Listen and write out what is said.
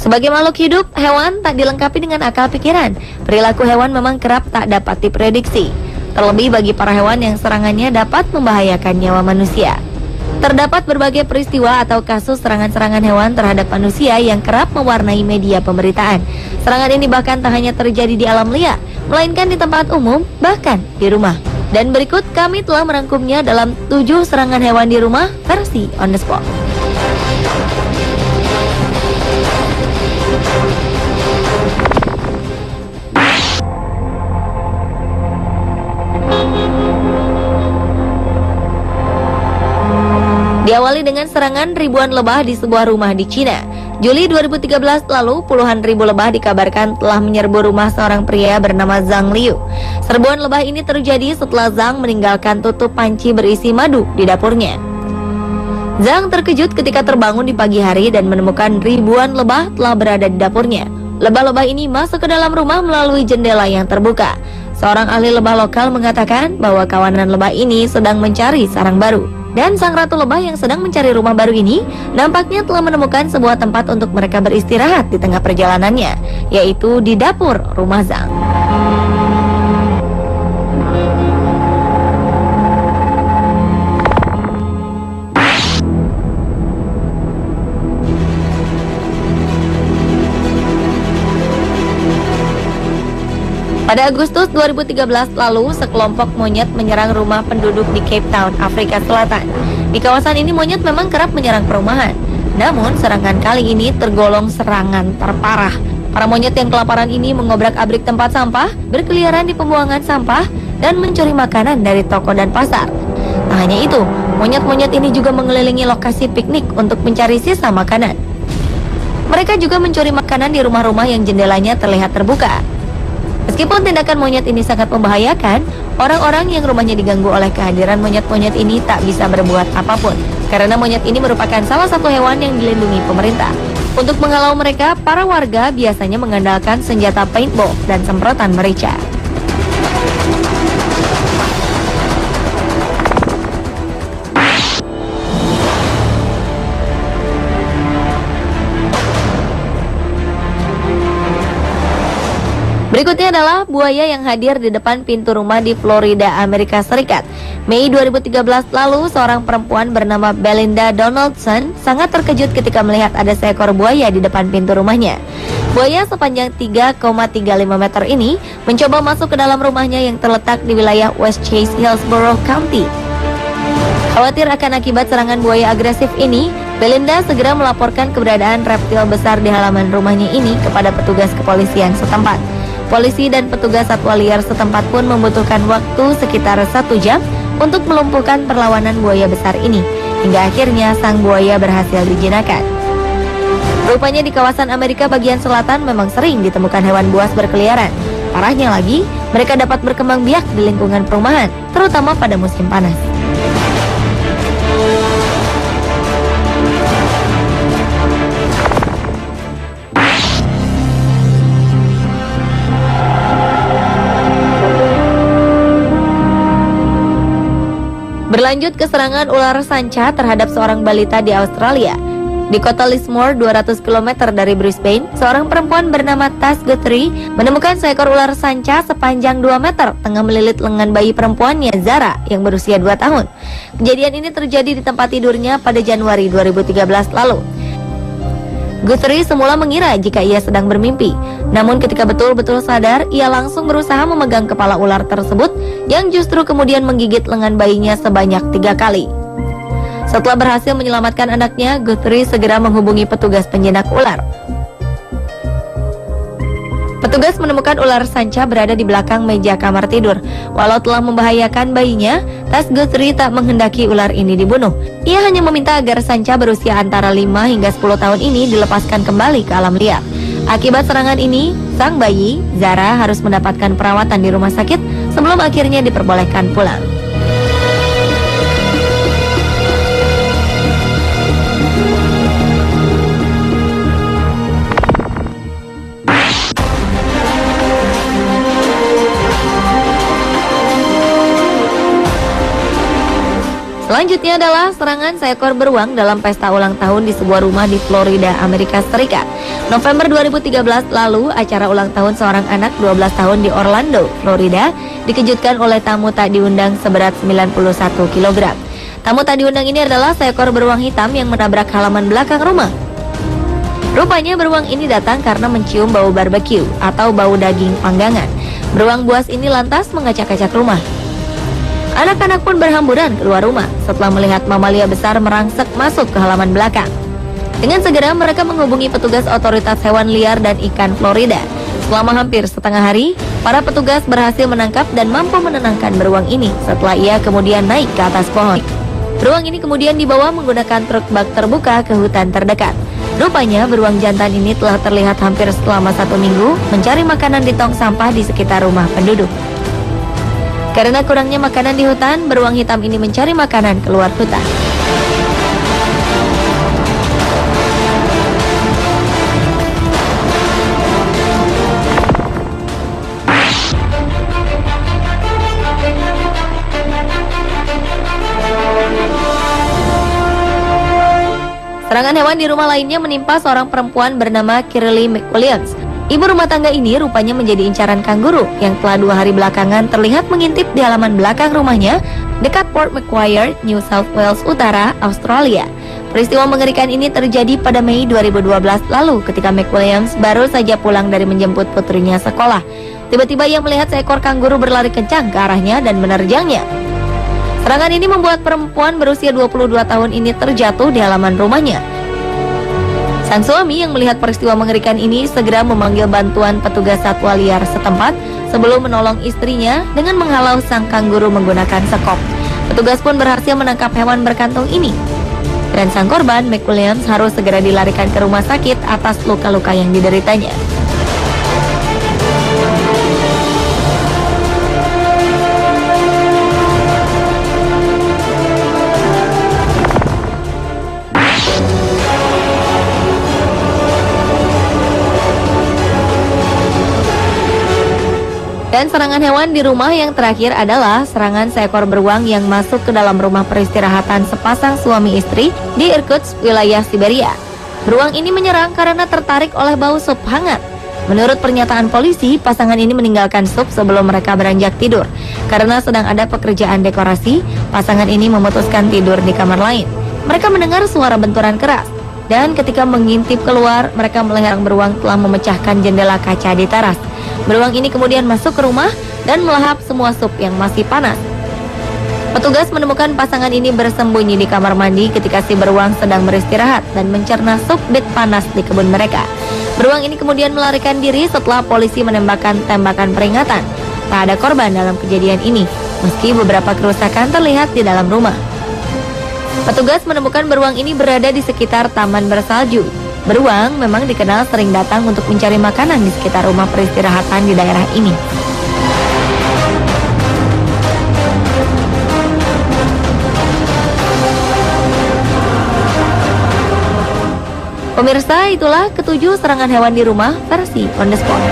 Sebagai makhluk hidup, hewan tak dilengkapi dengan akal pikiran. Perilaku hewan memang kerap tak dapat diprediksi. Terlebih bagi para hewan yang serangannya dapat membahayakan nyawa manusia. Terdapat berbagai peristiwa atau kasus serangan-serangan hewan terhadap manusia yang kerap mewarnai media pemberitaan. Serangan ini bahkan tak hanya terjadi di alam liar, melainkan di tempat umum, bahkan di rumah. Dan berikut kami telah merangkumnya dalam 7 serangan hewan di rumah versi on the spot. Diawali dengan serangan ribuan lebah di sebuah rumah di Cina. Juli 2013 lalu, puluhan ribu lebah dikabarkan telah menyerbu rumah seorang pria bernama Zhang Liu. Serbuan lebah ini terjadi setelah Zhang meninggalkan tutup panci berisi madu di dapurnya. Zhang terkejut ketika terbangun di pagi hari dan menemukan ribuan lebah telah berada di dapurnya. Lebah-lebah ini masuk ke dalam rumah melalui jendela yang terbuka. Seorang ahli lebah lokal mengatakan bahwa kawanan lebah ini sedang mencari sarang baru. Dan sang ratu lebah yang sedang mencari rumah baru ini nampaknya telah menemukan sebuah tempat untuk mereka beristirahat di tengah perjalanannya, yaitu di dapur rumah Zhang. Pada Agustus 2013 lalu, sekelompok monyet menyerang rumah penduduk di Cape Town, Afrika Selatan. Di kawasan ini monyet memang kerap menyerang perumahan. Namun, serangan kali ini tergolong serangan terparah. Para monyet yang kelaparan ini mengobrak-abrik tempat sampah, berkeliaran di pembuangan sampah, dan mencuri makanan dari toko dan pasar. Tak hanya itu, monyet-monyet ini juga mengelilingi lokasi piknik untuk mencari sisa makanan. Mereka juga mencuri makanan di rumah-rumah yang jendelanya terlihat terbuka. Meskipun tindakan monyet ini sangat membahayakan, orang-orang yang rumahnya diganggu oleh kehadiran monyet-monyet ini tak bisa berbuat apapun, karena monyet ini merupakan salah satu hewan yang dilindungi pemerintah. Untuk menghalau mereka, para warga biasanya mengandalkan senjata paintball dan semprotan merica. Berikutnya adalah buaya yang hadir di depan pintu rumah di Florida, Amerika Serikat. Mei 2013 lalu, seorang perempuan bernama Belinda Donaldson sangat terkejut ketika melihat ada seekor buaya di depan pintu rumahnya. Buaya sepanjang 3,35 meter ini mencoba masuk ke dalam rumahnya yang terletak di wilayah West Chase, Hillsborough County. Khawatir akan akibat serangan buaya agresif ini, Belinda segera melaporkan keberadaan reptil besar di halaman rumahnya ini kepada petugas kepolisian setempat. Polisi dan petugas satwa liar setempat pun membutuhkan waktu sekitar 1 jam untuk melumpuhkan perlawanan buaya besar ini, hingga akhirnya sang buaya berhasil dijinakan. Rupanya di kawasan Amerika bagian selatan memang sering ditemukan hewan buas berkeliaran. Parahnya lagi, mereka dapat berkembang biak di lingkungan perumahan, terutama pada musim panas. Berlanjut ke serangan ular sanca terhadap seorang balita di Australia. Di kota Lismore, 200 km dari Brisbane, seorang perempuan bernama Tas Guthrie menemukan seekor ular sanca sepanjang 2 meter tengah melilit lengan bayi perempuannya, Zara, yang berusia 2 tahun. Kejadian ini terjadi di tempat tidurnya pada Januari 2013 lalu. Guthrie semula mengira jika ia sedang bermimpi. Namun ketika betul-betul sadar, ia langsung berusaha memegang kepala ular tersebut yang justru kemudian menggigit lengan bayinya sebanyak 3 kali. Setelah berhasil menyelamatkan anaknya, Guthrie segera menghubungi petugas penjinak ular. Petugas menemukan ular sanca berada di belakang meja kamar tidur. Walau telah membahayakan bayinya, Tas Guthrie tak menghendaki ular ini dibunuh. Ia hanya meminta agar sanca berusia antara 5 hingga 10 tahun ini dilepaskan kembali ke alam liar. Akibat serangan ini, sang bayi, Zara, harus mendapatkan perawatan di rumah sakit sebelum akhirnya diperbolehkan pulang. Selanjutnya adalah serangan seekor beruang dalam pesta ulang tahun di sebuah rumah di Florida, Amerika Serikat. November 2013 lalu, acara ulang tahun seorang anak 12 tahun di Orlando, Florida, dikejutkan oleh tamu tak diundang seberat 91 kg. Tamu tak diundang ini adalah seekor beruang hitam yang menabrak halaman belakang rumah. Rupanya beruang ini datang karena mencium bau barbeque atau bau daging panggangan. Beruang buas ini lantas mengacak-acak rumah. Anak-anak pun berhamburan keluar rumah setelah melihat mamalia besar merangsek masuk ke halaman belakang. Dengan segera mereka menghubungi petugas otoritas hewan liar dan ikan Florida. Selama hampir setengah hari, para petugas berhasil menangkap dan mampu menenangkan beruang ini setelah ia kemudian naik ke atas pohon. Beruang ini kemudian dibawa menggunakan truk bak terbuka ke hutan terdekat. Rupanya beruang jantan ini telah terlihat hampir selama 1 minggu mencari makanan di tong sampah di sekitar rumah penduduk. Karena kurangnya makanan di hutan, beruang hitam ini mencari makanan keluar hutan. Serangan hewan di rumah lainnya menimpa seorang perempuan bernama Kirley McWilliams. Ibu rumah tangga ini rupanya menjadi incaran kanguru yang telah 2 hari belakangan terlihat mengintip di halaman belakang rumahnya dekat Port Macquarie, New South Wales Utara, Australia. Peristiwa mengerikan ini terjadi pada Mei 2012 lalu ketika McWilliams baru saja pulang dari menjemput putrinya sekolah. Tiba-tiba ia melihat seekor kanguru berlari kencang ke arahnya dan menerjangnya. Serangan ini membuat perempuan berusia 22 tahun ini terjatuh di halaman rumahnya. Sang suami yang melihat peristiwa mengerikan ini segera memanggil bantuan petugas satwa liar setempat sebelum menolong istrinya dengan menghalau sang kanguru menggunakan sekop. Petugas pun berhasil menangkap hewan berkantung ini. Dan sang korban, McWilliams, harus segera dilarikan ke rumah sakit atas luka-luka yang dideritanya. Dan serangan hewan di rumah yang terakhir adalah serangan seekor beruang yang masuk ke dalam rumah peristirahatan sepasang suami istri di Irkutsk, wilayah Siberia. Beruang ini menyerang karena tertarik oleh bau sup hangat. Menurut pernyataan polisi, pasangan ini meninggalkan sup sebelum mereka beranjak tidur. Karena sedang ada pekerjaan dekorasi, pasangan ini memutuskan tidur di kamar lain. Mereka mendengar suara benturan keras. Dan ketika mengintip keluar, mereka melihat beruang telah memecahkan jendela kaca di teras. Beruang ini kemudian masuk ke rumah dan melahap semua sup yang masih panas. Petugas menemukan pasangan ini bersembunyi di kamar mandi ketika si beruang sedang beristirahat dan mencerna sup bit panas di kebun mereka. Beruang ini kemudian melarikan diri setelah polisi menembakkan tembakan peringatan. Tak ada korban dalam kejadian ini, meski beberapa kerusakan terlihat di dalam rumah. Petugas menemukan beruang ini berada di sekitar taman bersalju. Beruang memang dikenal sering datang untuk mencari makanan di sekitar rumah peristirahatan di daerah ini. Pemirsa, itulah ketujuh serangan hewan di rumah versi On The Spot.